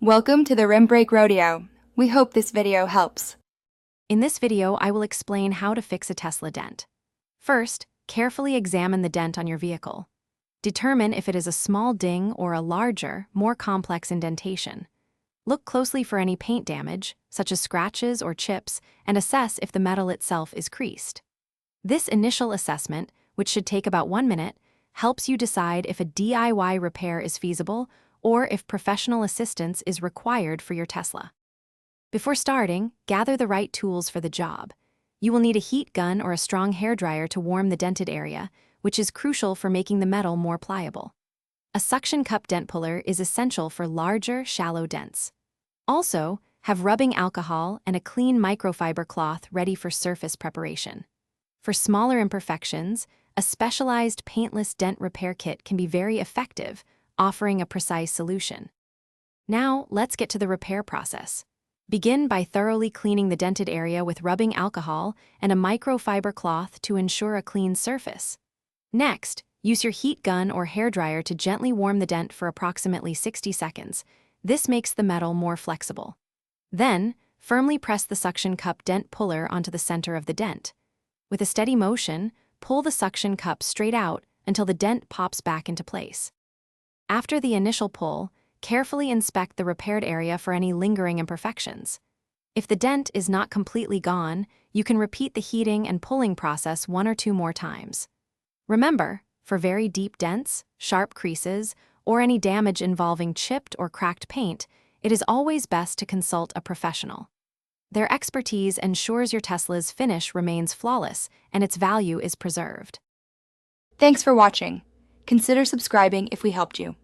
Welcome to the Rim Brake Rodeo. We hope this video helps. In this video, I will explain how to fix a Tesla dent. First, carefully examine the dent on your vehicle. Determine if it is a small ding or a larger, more complex indentation. Look closely for any paint damage, such as scratches or chips, and assess if the metal itself is creased. This initial assessment, which should take about 1 minute, helps you decide if a DIY repair is feasible or if professional assistance is required for your Tesla. Before starting, gather the right tools for the job. You will need a heat gun or a strong hairdryer to warm the dented area, which is crucial for making the metal more pliable. A suction cup dent puller is essential for larger, shallow dents. Also, have rubbing alcohol and a clean microfiber cloth ready for surface preparation. For smaller imperfections, a specialized paintless dent repair kit can be very effective, offering a precise solution. Now, let's get to the repair process. Begin by thoroughly cleaning the dented area with rubbing alcohol and a microfiber cloth to ensure a clean surface. Next, use your heat gun or hairdryer to gently warm the dent for approximately 60 seconds. This makes the metal more flexible. Then, firmly press the suction cup dent puller onto the center of the dent. With a steady motion, pull the suction cup straight out until the dent pops back into place. After the initial pull, carefully inspect the repaired area for any lingering imperfections. If the dent is not completely gone, you can repeat the heating and pulling process 1 or 2 more times. Remember, for very deep dents, sharp creases, or any damage involving chipped or cracked paint, it is always best to consult a professional. Their expertise ensures your Tesla's finish remains flawless and its value is preserved. Thanks for watching. Consider subscribing if we helped you.